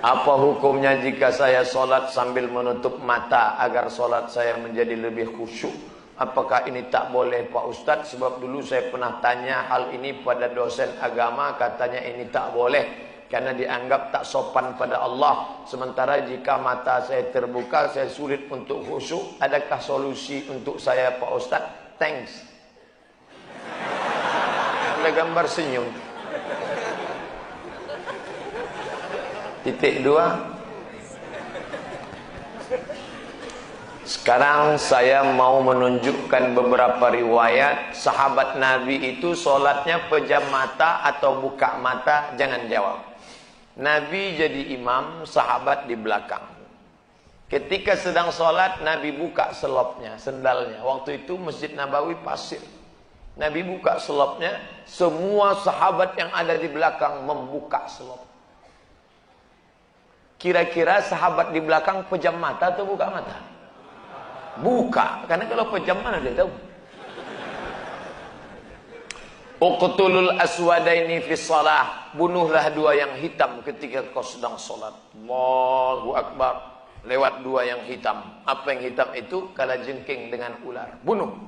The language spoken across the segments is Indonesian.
Apa hukumnya jika saya sholat sambil menutup mata agar sholat saya menjadi lebih khusyuk? Apakah ini tak boleh Pak Ustadz? Sebab dulu saya pernah tanya hal ini pada dosen agama, katanya ini tak boleh karena dianggap tak sopan pada Allah. Sementara jika mata saya terbuka, saya sulit untuk khusyuk. Adakah solusi untuk saya Pak Ustadz? Thanks. Ada gambar senyum. Titik 2. Sekarang saya mau menunjukkan beberapa riwayat sahabat Nabi itu solatnya pejam mata atau buka mata. Jangan jawab. Nabi jadi imam, sahabat di belakang. Ketika sedang solat, Nabi buka selopnya, sendalnya. Waktu itu Masjid Nabawi pasir. Nabi buka selopnya, semua sahabat yang ada di belakang membuka selop. Kira-kira sahabat di belakang pejam mata atau buka mata? Buka, karena kalau pejam mana dia tahu. Uqtulul aswadaini fi shalah, bunuhlah dua yang hitam ketika kau sedang salat. Allahu akbar. Lewat dua yang hitam. Apa yang hitam itu? Kalajengking dengan ular. Bunuh.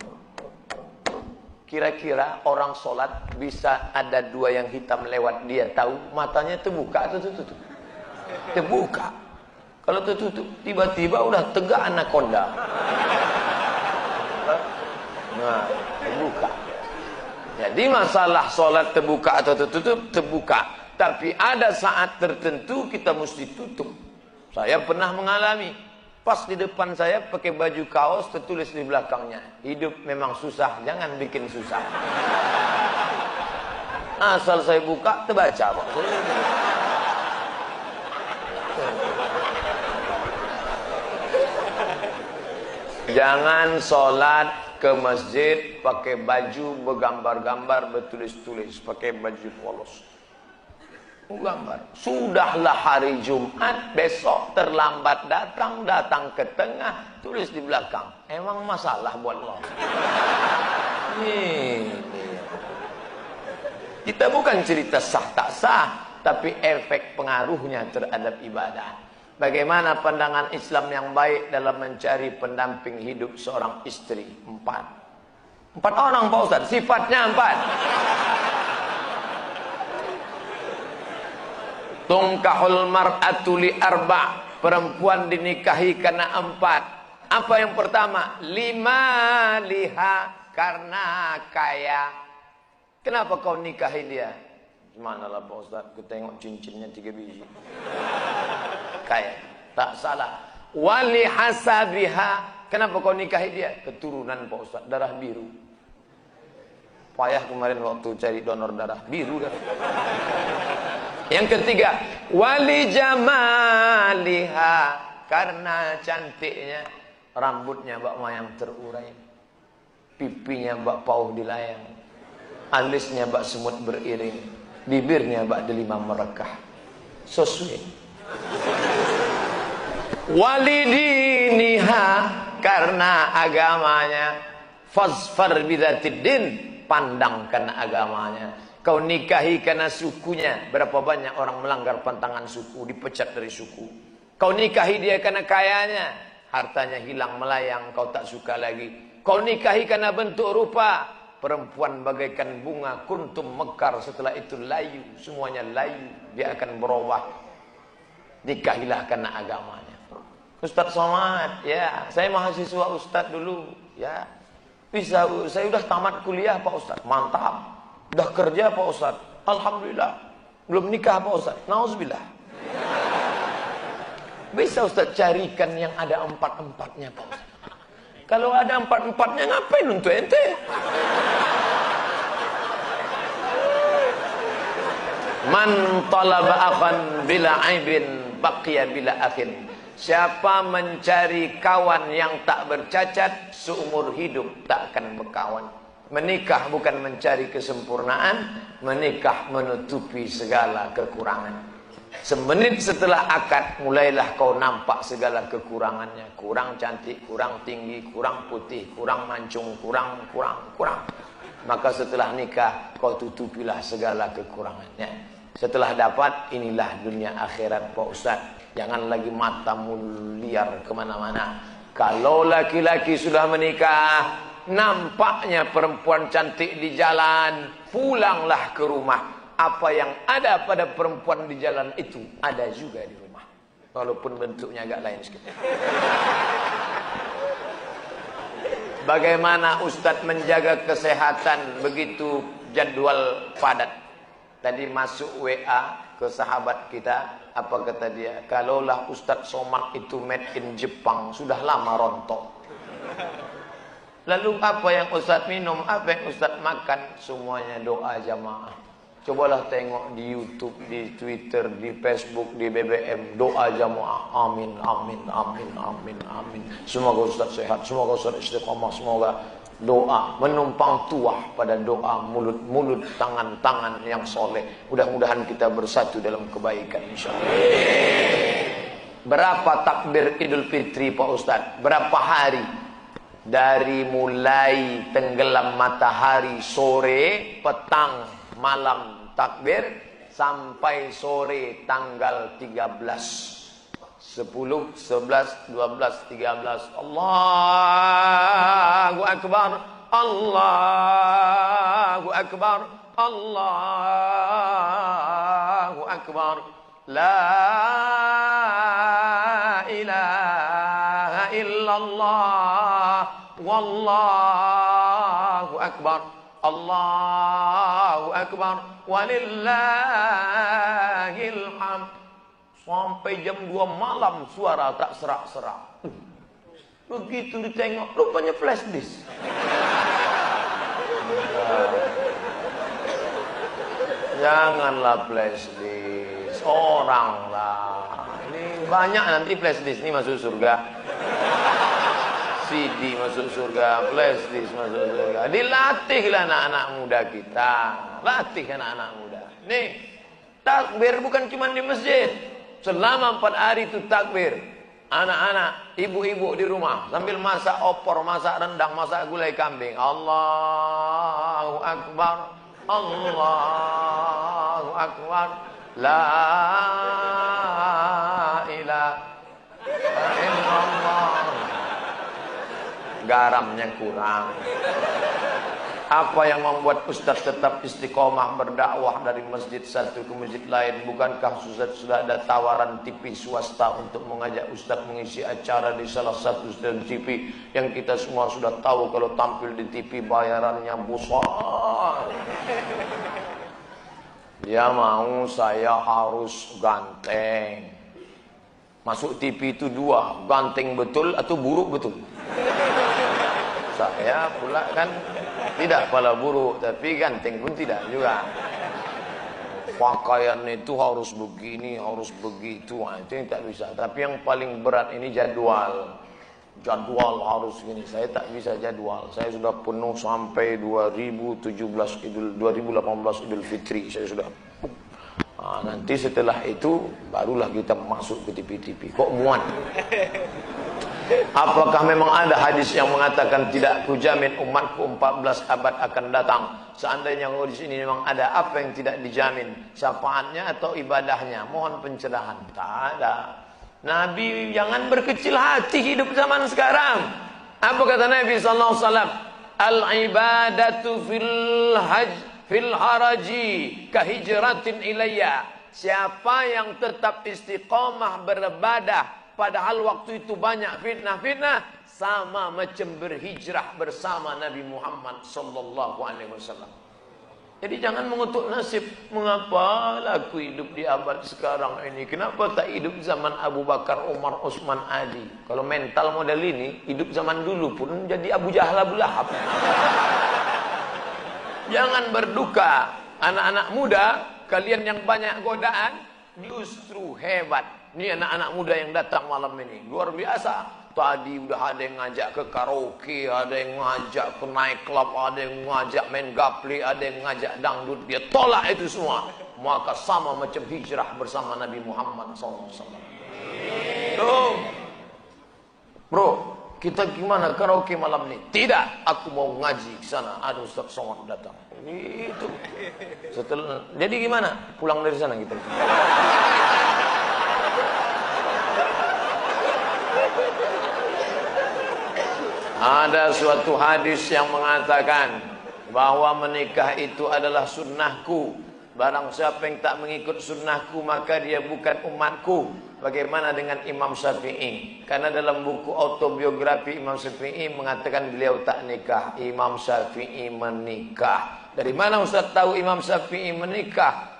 Kira-kira orang salat bisa ada dua yang hitam lewat, dia tahu matanya terbuka atau tertutup? Terbuka. Kalau tertutup, tiba-tiba udah tegak anaconda. Nah, terbuka. Jadi masalah solat terbuka atau tertutup, terbuka. Tapi ada saat tertentu kita mesti tutup. Saya pernah mengalami. Pas di depan saya pakai baju kaos, tertulis di belakangnya, hidup memang susah, jangan bikin susah. Asal saya buka, terbaca Pak. Jangan sholat ke masjid pakai baju bergambar-gambar, bertulis-tulis, pakai baju polos. Gambar. Sudahlah hari Jumat, besok terlambat datang, datang ke tengah, tulis di belakang. Emang masalah buat lo? Kita bukan cerita sah tak sah, tapi efek pengaruhnya terhadap ibadah. Bagaimana pandangan Islam yang baik dalam mencari pendamping hidup seorang istri? 4 orang Pak Ustaz, sifatnya 4. Tungkahul mar'atu li arba', perempuan dinikahi karena 4. Apa yang pertama? Lima liha, karena kaya. Kenapa kau nikahi dia? Gimana lah Pak Ustaz, aku tengok cincinnya 3 biji. Kaya, tak salah. Wali hasabiha, kenapa kau nikahi dia? Keturunan Pak Ustaz, darah biru. Payah kemarin waktu cari donor darah, biru darah. Yang ketiga, wali jamaliha, karena cantiknya. Rambutnya bak mayang terurai, pipinya bak pauh dilayang, alisnya bak semut beriring, bibirnya bak delima merekah. So sweet. Walidiniha, karena agamanya. Fazfar bidzatiddin, pandang karena agamanya. Kau nikahi karena sukunya. Berapa banyak orang melanggar pantangan suku, dipecat dari suku. Kau nikahi dia karena kayanya, hartanya hilang melayang, kau tak suka lagi. Kau nikahi karena bentuk rupa, perempuan bagaikan bunga, kuntum mekar, setelah itu layu, semuanya layu, dia akan berubah. Nikahilah karena agamanya. Ustaz Somad, ya, saya mahasiswa Ustaz dulu, ya. Bisa, saya udah tamat kuliah Pak Ustaz. Mantap. Udah kerja Pak Ustaz. Alhamdulillah. Belum nikah Pak Ustaz. Nauzubillah. Bisa Ustaz carikan yang ada 4-4-nya Pak Ustaz. Kalau ada 4-4-nya ngapain untuk ente? Man talaba akhan bila aibin baqiya bila akhin. Siapa mencari kawan yang tak bercacat, seumur hidup tak akan berkawan. Menikah bukan mencari kesempurnaan, menikah menutupi segala kekurangan. Semenit setelah akad, mulailah kau nampak segala kekurangannya. Kurang cantik, kurang tinggi, kurang putih, kurang mancung, kurang. Maka setelah nikah, kau tutupilah segala kekurangannya. Setelah dapat, inilah dunia akhirat Pak Ustadz. Jangan lagi matamu liar kemana-mana. Kalau laki-laki sudah menikah, nampaknya perempuan cantik di jalan, pulanglah ke rumah. Apa yang ada pada perempuan di jalan itu, ada juga di rumah. Walaupun bentuknya agak lain sedikit. Bagaimana Ustadz menjaga kesehatan begitu jadwal padat? Tadi masuk WA ke sahabat kita, apa kata dia? Kalaulah Ustadz Somad itu made in Jepang, sudah lama rontok. Lalu apa yang Ustadz minum, apa yang Ustadz makan? Semuanya doa jamaah. Cobalah tengok di YouTube, di Twitter, di Facebook, di BBM, doa jamaah. Amin, amin, amin, amin, amin. Semoga Ustaz sehat, semoga Ustaz istiqamah, semoga doa menumpang tuah pada doa, mulut-mulut, tangan-tangan yang soleh. Mudah-mudahan kita bersatu dalam kebaikan insyaallah. Berapa takbir Idul Fitri Pak Ustaz? Berapa hari? Dari mulai tenggelam matahari sore, petang, malam takbir sampai sore tanggal 13. 10, 11, 12, 13. Allahu Akbar, Allahu Akbar, Allahu Akbar. La ilaha illallah, wallahu akbar. Allahu Akbar walillahil hamd. Sampai jam 2 malam suara tak serak-serak. Begitu ditengok, rupanya flash disk. Janganlah flash disk, orang lah. Ini banyak nanti flash disk ini masuk surga. CD masuk surga, flash disk masuk surga. Dilatihlah anak-anak muda kita. Latih anak-anak muda. Nih, takbir bukan cuma di masjid. Selama 4 hari itu takbir. Anak-anak, ibu-ibu di rumah sambil masak opor, masak rendang, masak gulai kambing. Allahu Akbar, Allahu Akbar. La ilaha illallah. Garamnya kurang. Apa yang membuat Ustaz tetap istiqomah berdakwah dari masjid satu ke masjid lain? Bukankah Ustaz sudah ada tawaran TV swasta untuk mengajak Ustaz mengisi acara di salah satu stasiun TV yang kita semua sudah tahu kalau tampil di TV bayarannya besar. Dia mau saya harus ganteng. Masuk TV itu 2, ganteng betul atau buruk betul. Saya pula kan tidak pala buruk, tapi ganteng pun tidak juga. Pakaian itu harus begini, harus begitu. Nah, itu yang tak bisa. Tapi yang paling berat ini jadwal. Jadwal harus gini. Saya tak bisa jadwal. Saya sudah penuh sampai 2018 Idul Fitri. Saya sudah. Nah, nanti setelah itu barulah kita masuk ke TV-TV. Kok muat? Apakah memang ada hadis yang mengatakan tidak kujamin umatku 14 abad akan datang? Seandainya di sini memang ada, apa yang tidak dijamin? Syafaatnya atau ibadahnya? Mohon pencerahan. Tak ada. Nabi jangan berkecil hati hidup zaman sekarang. Apa kata Nabi sallallahu alaihi wasallam? Al ibadatu fil haraji kahijratin ilayya. Siapa yang tetap istiqomah beribadah padahal waktu itu banyak fitnah-fitnah, sama macam berhijrah bersama Nabi Muhammad sallallahu alaihi wasallam. Jadi jangan mengutuk nasib. Mengapa aku hidup di abad sekarang ini? Kenapa tak hidup zaman Abu Bakar, Umar, Utsman, Ali? Kalau mental model ini, hidup zaman dulu pun jadi Abu Jahal, Abu Lahab. Jangan berduka. Anak-anak muda, kalian yang banyak godaan, justru hebat. Ini anak-anak muda yang datang malam ini luar biasa. Tadi udah ada yang ngajak ke karaoke, ada yang ngajak ke night club, ada yang ngajak main gaple, ada yang ngajak dangdut. Dia tolak itu semua. Maka sama macam hijrah bersama Nabi Muhammad SAW. Tuh, bro, kita gimana karaoke malam ini? Tidak, aku mau ngaji ke sana. Ada Ustaz Somad datang. Itu. Setelah, jadi gimana? Pulang dari sana kita. Ada suatu hadis yang mengatakan bahwa menikah itu adalah sunnahku. Barang siapa yang tak mengikut sunnahku maka dia bukan umatku. Bagaimana dengan Imam Syafi'i? Karena dalam buku autobiografi Imam Syafi'i mengatakan beliau tak nikah. Imam Syafi'i menikah. Dari mana Ustaz tahu Imam Syafi'i menikah?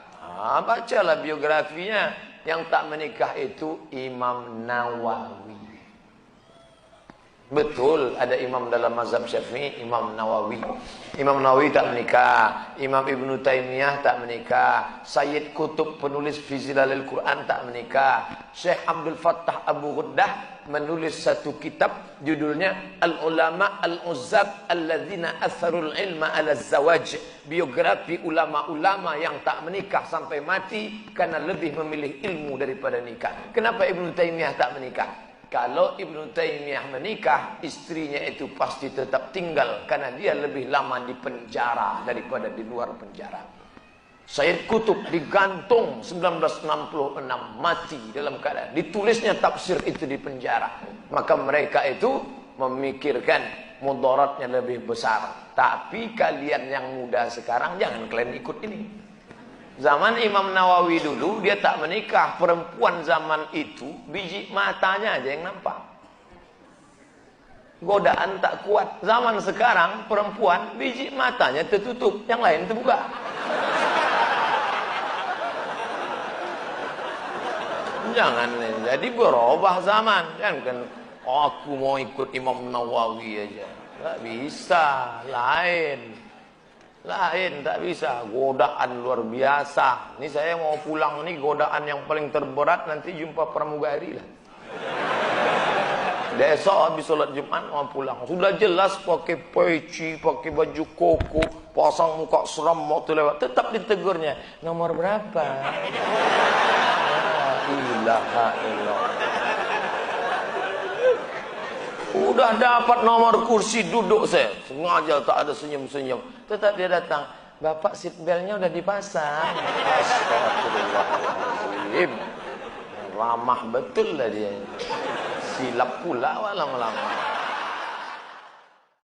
Bacalah biografinya. Yang tak menikah itu Imam Nawawi. Betul, ada imam dalam mazhab Syafi'i, Imam Nawawi. Imam Nawawi tak menikah, Imam Ibnu Taimiyah tak menikah, Sayyid Qutb penulis fi Zilalil Quran tak menikah, Syekh Abdul Fattah Abu Ghuddah menulis satu kitab judulnya Al-Ulama Al-Uzzab Alladzina Atharul Ilma Ala Zawaj, biografi ulama-ulama yang tak menikah sampai mati karena lebih memilih ilmu daripada nikah. Kenapa Ibnu Taimiyah tak menikah? Kalau Ibnu Taimiyah menikah, istrinya itu pasti tetap tinggal karena dia lebih lama di penjara daripada di luar penjara. Sayyid Qutb digantung 1966, mati dalam keadaan ditulisnya tafsir itu di penjara. Maka mereka itu memikirkan mudaratnya lebih besar. Tapi kalian yang muda sekarang jangan kalian ikut ini. Zaman Imam Nawawi dulu dia tak menikah. Perempuan zaman itu biji matanya aja yang nampak. Godaan tak kuat. Zaman sekarang perempuan biji matanya tertutup, yang lain terbuka. Jangan jadi berubah zaman. Jangan aku mau ikut Imam Nawawi aja. Tak bisa, lain. Lain, tak bisa. Godaan luar biasa. Ini saya mau pulang nih, godaan yang paling terberat nanti jumpa pramugari lah. Besok habis sholat Jumat mau pulang. Sudah jelas pakai peci, pakai baju koko, pasang muka seram mau lewat. Tetap ditegurnya. Nomor berapa? La ilaha illallah. Udah dapat nomor kursi duduk saya. Sengaja tak ada senyum-senyum. Tetap dia datang. Bapak seatbeltnya udah dipasang. Astagfirullahaladzim. Ramah betul lah dia. Silap pula lama-lama.